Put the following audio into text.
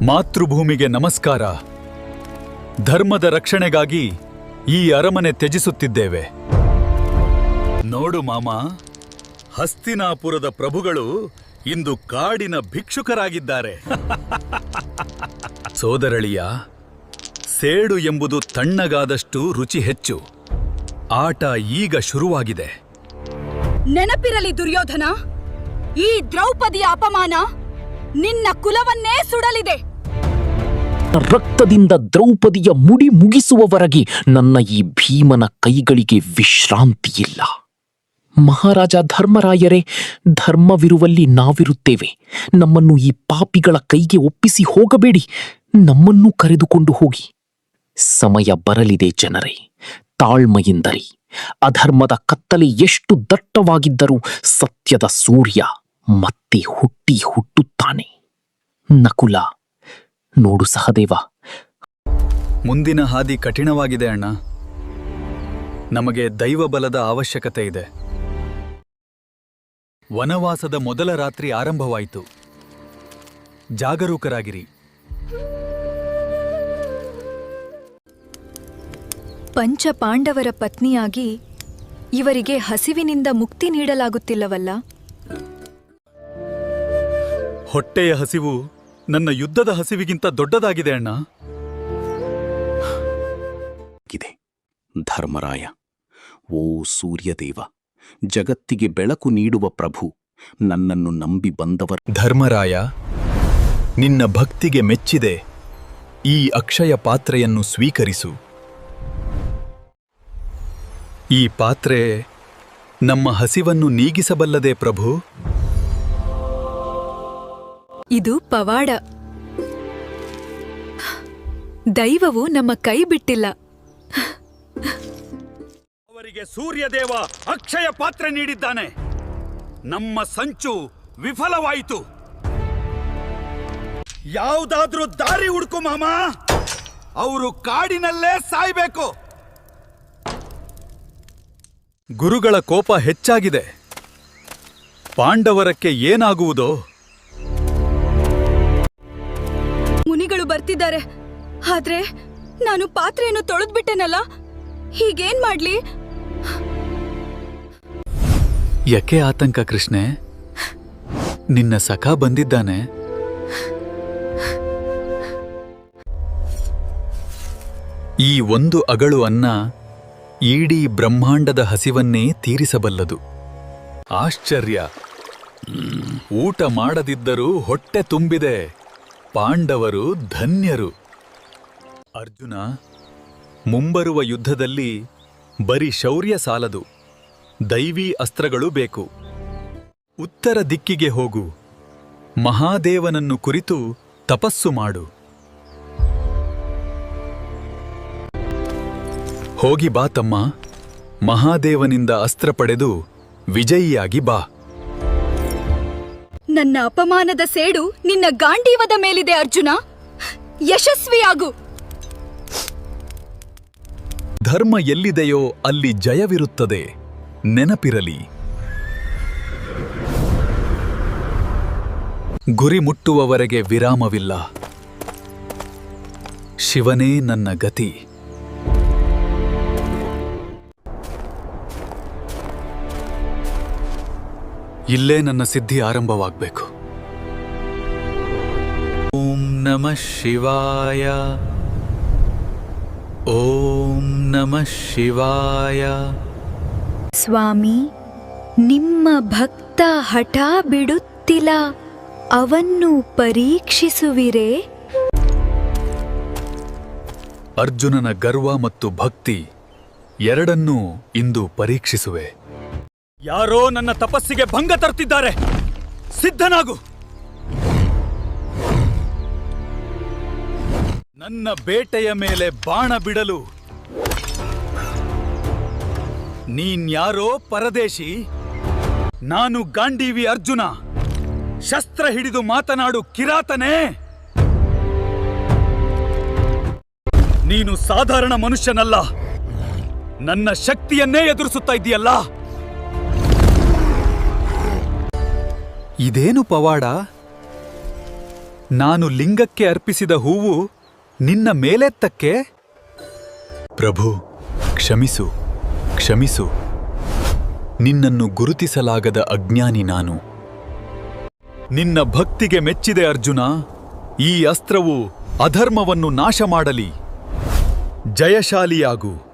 ಮಾತೃಭೂಮಿಗೆ ನಮಸ್ಕಾರ. ಧರ್ಮದ ರಕ್ಷಣೆಗಾಗಿ ಈ ಅರಮನೆ ತ್ಯಜಿಸುತ್ತಿದ್ದೇವೆ. ನೋಡು ಮಾಮ, ಹಸ್ತಿನಾಪುರದ ಪ್ರಭುಗಳು ಇಂದು ಕಾಡಿನ ಭಿಕ್ಷುಕರಾಗಿದ್ದಾರೆ. ಸೋದರಳಿಯ, ಸೇಡು ಎಂಬುದು ತಣ್ಣಗಾದಷ್ಟು ರುಚಿ ಹೆಚ್ಚು. ಆಟ ಈಗ ಶುರುವಾಗಿದೆ. ನೆನಪಿರಲಿ ದುರ್ಯೋಧನ, ಈ ದ್ರೌಪದಿಯ ಅಪಮಾನ ನಿನ್ನ ಕುಲವನ್ನೇ ಸುಡಲಿದೆ. ರಕ್ತದಿಂದ ದ್ರೌಪದಿಯ ಮುಡಿ ಮುಗಿಸುವವರೆಗೆ ನನ್ನ ಈ ಭೀಮನ ಕೈಗಳಿಗೆ ವಿಶ್ರಾಂತಿಯಿಲ್ಲ. ಮಹಾರಾಜ ಧರ್ಮರಾಯರೇ, ಧರ್ಮವಿರುವಲ್ಲಿ ನಾವಿರುತ್ತೇವೆ. ನಮ್ಮನ್ನು ಈ ಪಾಪಿಗಳ ಕೈಗೆ ಒಪ್ಪಿಸಿ ಹೋಗಬೇಡಿ. ನಮ್ಮನ್ನೂ ಕರೆದುಕೊಂಡು ಹೋಗಿ. ಸಮಯ ಬರಲಿದೆ ಜನರೇ, ತಾಳ್ಮೆಯಿಂದರಿ. ಅಧರ್ಮದ ಕತ್ತಲೆ ಎಷ್ಟು ದಟ್ಟವಾಗಿದ್ದರೂ ಸತ್ಯದ ಸೂರ್ಯ ಮತ್ತೆ ಹುಟ್ಟುತ್ತಾನೆ. ನಕುಲ, ನೋಡು ಸಹದೇವ, ಮುಂದಿನ ಹಾದಿ ಕಠಿಣವಾಗಿದೆ ಅಣ್ಣ. ನಮಗೆ ದೈವಬಲದ ಅವಶ್ಯಕತೆ ಇದೆ. ವನವಾಸದ ಮೊದಲ ರಾತ್ರಿ ಆರಂಭವಾಯಿತು. ಜಾಗರೂಕರಾಗಿರಿ. ಪಂಚ ಪಾಂಡವರ ಪತ್ನಿಯಾಗಿ ಇವರಿಗೆ ಹಸಿವಿನಿಂದ ಮುಕ್ತಿ ನೀಡಲಾಗುತ್ತಿಲ್ಲವಲ್ಲ? ಹೊಟ್ಟೆಯ ಹಸಿವು ನನ್ನ ಯುದ್ಧದ ಹಸಿವಿಗಿಂತ ದೊಡ್ಡದಾಗಿದೆ ಅಣ್ಣ. ಧರ್ಮರಾಯ, ಓ ಸೂರ್ಯದೇವ, ಜಗತ್ತಿಗೆ ಬೆಳಕು ನೀಡುವ ಪ್ರಭು, ನನ್ನನ್ನು ನಂಬಿ ಬಂದವರ ಧರ್ಮರಾಯ, ನಿನ್ನ ಭಕ್ತಿಗೆ ಮೆಚ್ಚಿದೆ. ಈ ಅಕ್ಷಯ ಪಾತ್ರೆಯನ್ನು ಸ್ವೀಕರಿಸು. ಈ ಪಾತ್ರೆ ನಮ್ಮ ಹಸಿವನ್ನು ನೀಗಿಸಬಲ್ಲದೆ ಪ್ರಭು. ಇದು ಪವಾಡ. ದೈವವು ನಮ್ಮ ಕೈ ಬಿಟ್ಟಿಲ್ಲ. ಅವರಿಗೆ ಸೂರ್ಯದೇವ ಅಕ್ಷಯ ಪಾತ್ರೆ ನೀಡಿದ್ದಾನೆ. ನಮ್ಮ ಸಂಚು ವಿಫಲವಾಯಿತು. ಯಾವುದಾದ್ರೂ ದಾರಿ ಹುಡುಕು ಮಾಮ. ಅವರು ಕಾಡಿನಲ್ಲೇ ಸಾಯ್ಬೇಕು. ಗುರುಗಳ ಕೋಪ ಹೆಚ್ಚಾಗಿದೆ. ಪಾಂಡವರಕ್ಕೆ ಏನಾಗುವುದೋ? ಮುನಿಗಳು ಬರ್ತಿದ್ದಾರೆ. ಆದ್ರೆ ನಾನು ಪಾತ್ರೆಯನ್ನು ತೊಳೆದ್ಬಿಟ್ಟೆನಲ್ಲ, ಹೀಗೇನ್ ಮಾಡ್ಲಿ? ಯಾಕೆ ಆತಂಕ ಕೃಷ್ಣೆ? ನಿನ್ನ ಸಖ ಬಂದಿದ್ದಾನೆ. ಈ ಒಂದು ಅಗಳು ಅನ್ನ ಇಡೀ ಬ್ರಹ್ಮಾಂಡದ ಹಸಿವನ್ನೇ ತೀರಿಸಬಲ್ಲದು. ಆಶ್ಚರ್ಯ! ಊಟ ಮಾಡದಿದ್ದರೂ ಹೊಟ್ಟೆ ತುಂಬಿದೆ. ಪಾಂಡವರು ಧನ್ಯರು. ಅರ್ಜುನ, ಮುಂಬರುವ ಯುದ್ಧದಲ್ಲಿ ಬರೀ ಶೌರ್ಯ ಸಾಲದು, ದೈವೀ ಅಸ್ತ್ರಗಳು ಬೇಕು. ಉತ್ತರ ದಿಕ್ಕಿಗೆ ಹೋಗು. ಮಹಾದೇವನನ್ನು ಕುರಿತು ತಪಸ್ಸು ಮಾಡು. ಹೋಗಿ ಬಾ ತಮ್ಮ. ಮಹಾದೇವನಿಂದ ಅಸ್ತ್ರ ಪಡೆದು ವಿಜಯಿಯಾಗಿ ಬಾ. ನನ್ನ ಅಪಮಾನದ ಸೇಡು ನಿನ್ನ ಗಾಂಡೀವದ ಮೇಲಿದೆ ಅರ್ಜುನ. ಯಶಸ್ವಿಯಾಗು. ಧರ್ಮ ಎಲ್ಲಿದೆಯೋ ಅಲ್ಲಿ ಜಯವಿರುತ್ತದೆ. ನೆನಪಿರಲಿ. ಗುರಿ ಮುಟ್ಟುವವರೆಗೆ ವಿರಾಮವಿಲ್ಲ. ಶಿವನೇ ನನ್ನ ಗತಿ. ಇಲ್ಲೇ ನನ್ನ ಸಿದ್ಧಿ ಆರಂಭವಾಗಬೇಕು. ಓಂ ನಮಃ ಶಿವಾಯ. ಓಂ ನಮಃ ಶಿವಾಯ. ಸ್ವಾಮಿ, ನಿಮ್ಮ ಭಕ್ತ ಹಠ ಬಿಡುತ್ತಿಲ್ಲ. ಅವನ್ನು ಪರೀಕ್ಷಿಸುವಿರೇ? ಅರ್ಜುನನ ಗರ್ವ ಮತ್ತು ಭಕ್ತಿ ಎರಡನ್ನೂ ಇಂದು ಪರೀಕ್ಷಿಸುವೆ. ಯಾರೋ ನನ್ನ ತಪಸ್ಸಿಗೆ ಭಂಗ ತರುತ್ತಿದ್ದಾರೆ. ಸಿದ್ಧನಾಗು. ನನ್ನ ಬೇಟೆಯ ಮೇಲೆ ಬಾಣ ಬಿಡಲು ನೀನ್ಯಾರೋ ಪರದೇಶಿ. ನಾನು ಗಾಂಡೀವಿ ಅರ್ಜುನ. ಶಸ್ತ್ರ ಹಿಡಿದು ಮಾತನಾಡು ಕಿರಾತನೇ. ನೀನು ಸಾಧಾರಣ ಮನುಷ್ಯನಲ್ಲ. ನನ್ನ ಶಕ್ತಿಯನ್ನೇ ಎದುರಿಸುತ್ತಾ ಇದ್ದೀಯಲ್ಲ. ಇದೇನು ಪವಾಡ? ನಾನು ಲಿಂಗಕ್ಕೆ ಅರ್ಪಿಸಿದ ಹೂವು ನಿನ್ನ ಮೇಲೆತ್ತಕ್ಕೆ? ಪ್ರಭು, ಕ್ಷಮಿಸು, ಕ್ಷಮಿಸು. ನಿನ್ನನ್ನು ಗುರುತಿಸಲಾಗದ ಅಜ್ಞಾನಿ ನಾನು. ನಿನ್ನ ಭಕ್ತಿಗೆ ಮೆಚ್ಚಿದೆ ಅರ್ಜುನ. ಈ ಅಸ್ತ್ರವು ಅಧರ್ಮವನ್ನು ನಾಶ ಮಾಡಲಿ. ಜಯಶಾಲಿಯಾಗು.